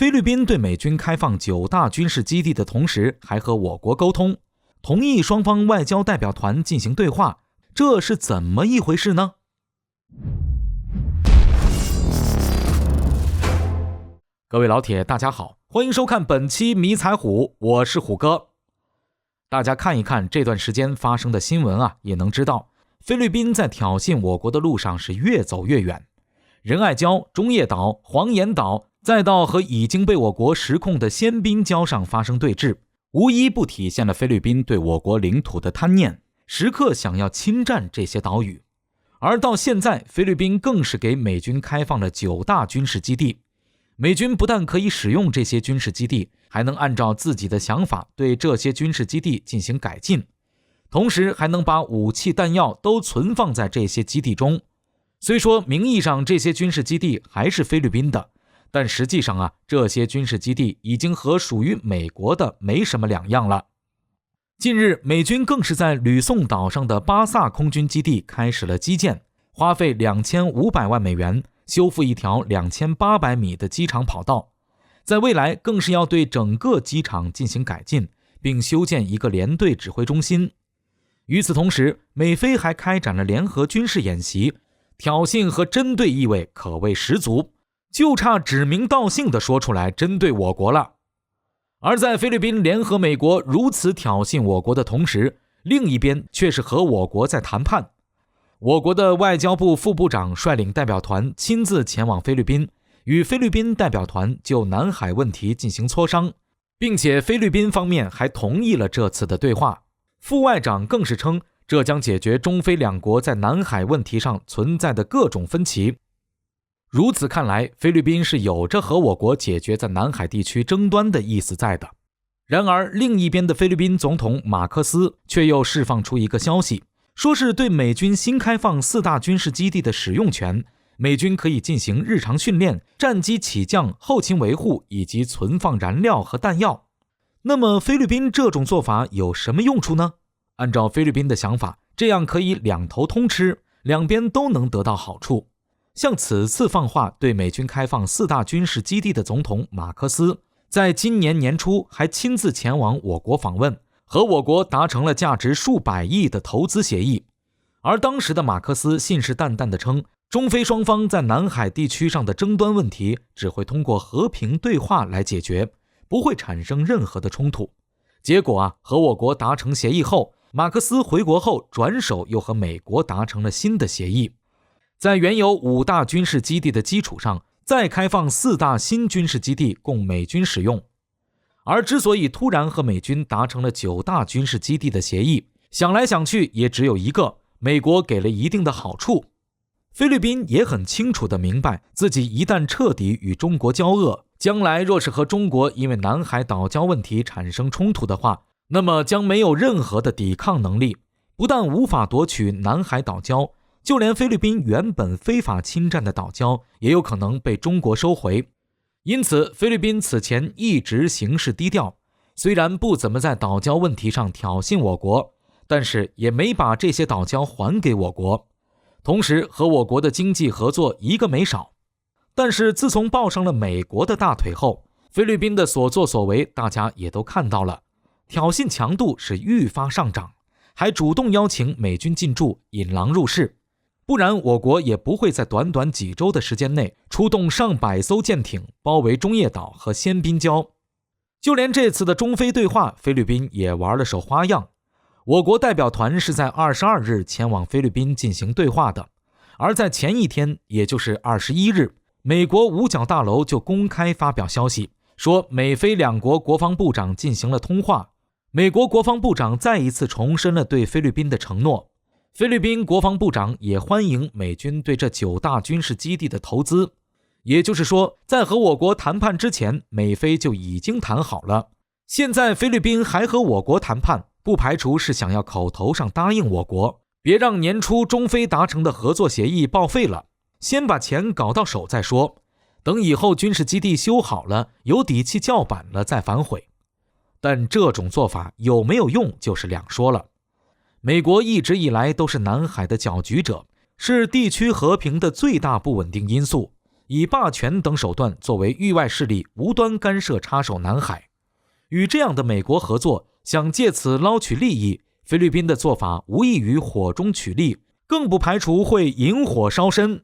菲律宾对美军开放9大军事基地的同时，还和我国沟通，同意双方外交代表团进行对话，这是怎么一回事呢？各位老铁大家好，欢迎收看本期迷彩虎，我是虎哥。大家看一看这段时间发生的新闻啊，也能知道菲律宾在挑衅我国的路上是越走越远。仁爱礁、中业岛、黄岩岛，再到和已经被我国实控的仙宾礁上发生对峙，无一不体现了菲律宾对我国领土的贪念，时刻想要侵占这些岛屿。而到现在，菲律宾更是给美军开放了9大军事基地。美军不但可以使用这些军事基地，还能按照自己的想法对这些军事基地进行改进，同时还能把武器弹药都存放在这些基地中。虽说名义上这些军事基地还是菲律宾的，但实际上啊，这些军事基地已经和属于美国的没什么两样了。近日，美军更是在吕宋岛上的巴萨空军基地开始了基建，花费2500万美元修复一条2800米的机场跑道，在未来更是要对整个机场进行改进，并修建一个联队指挥中心。与此同时，美菲还开展了联合军事演习，挑衅和针对意味可谓十足，就差指名道姓地说出来针对我国了。而在菲律宾联合美国如此挑衅我国的同时，另一边却是和我国在谈判。我国的外交部副部长率领代表团亲自前往菲律宾，与菲律宾代表团就南海问题进行磋商，并且菲律宾方面还同意了这次的对话。副外长更是称，这将解决中菲两国在南海问题上存在的各种分歧。如此看来，菲律宾是有着和我国解决在南海地区争端的意思在的。然而，另一边的菲律宾总统马克思却又释放出一个消息，说是对美军新开放4大军事基地的使用权，美军可以进行日常训练、战机起降、后勤维护以及存放燃料和弹药。那么菲律宾这种做法有什么用处呢？按照菲律宾的想法，这样可以两头通吃，两边都能得到好处。像此次放话对美军开放4大军事基地的总统马克思，在今年年初还亲自前往我国访问，和我国达成了价值数百亿的投资协议。而当时的马克思信誓旦旦地称，中菲双方在南海地区上的争端问题只会通过和平对话来解决，不会产生任何的冲突。结果啊，和我国达成协议后，马克思回国后转手又和美国达成了新的协议，在原有5大军事基地的基础上，再开放4大新军事基地供美军使用。而之所以突然和美军达成了9大军事基地的协议，想来想去也只有一个，美国给了一定的好处。菲律宾也很清楚地明白，自己一旦彻底与中国交恶，将来若是和中国因为南海岛礁问题产生冲突的话，那么将没有任何的抵抗能力，不但无法夺取南海岛礁，就连菲律宾原本非法侵占的岛礁也有可能被中国收回。因此，菲律宾此前一直行事低调，虽然不怎么在岛礁问题上挑衅我国，但是也没把这些岛礁还给我国，同时和我国的经济合作一个没少。但是自从抱上了美国的大腿后，菲律宾的所作所为大家也都看到了，挑衅强度是愈发上涨，还主动邀请美军进驻，引狼入室。不然我国也不会在短短几周的时间内出动上百艘舰艇包围中业岛和仙宾礁。就连这次的中菲对话，菲律宾也玩了手花样。我国代表团是在22日前往菲律宾进行对话的，而在前一天，也就是21日，美国五角大楼就公开发表消息，说美菲两国国防部长进行了通话。美国国防部长再一次重申了对菲律宾的承诺。菲律宾国防部长也欢迎美军对这9大军事基地的投资。也就是说，在和我国谈判之前，美菲就已经谈好了。现在菲律宾还和我国谈判，不排除是想要口头上答应我国，别让年初中菲达成的合作协议报废了，先把钱搞到手再说，等以后军事基地修好了，有底气叫板了再反悔。但这种做法有没有用就是两说了。美国一直以来都是南海的搅局者，是地区和平的最大不稳定因素，以霸权等手段作为域外势力无端干涉插手南海。与这样的美国合作，想借此捞取利益，菲律宾的做法无异于火中取栗，更不排除会引火烧身。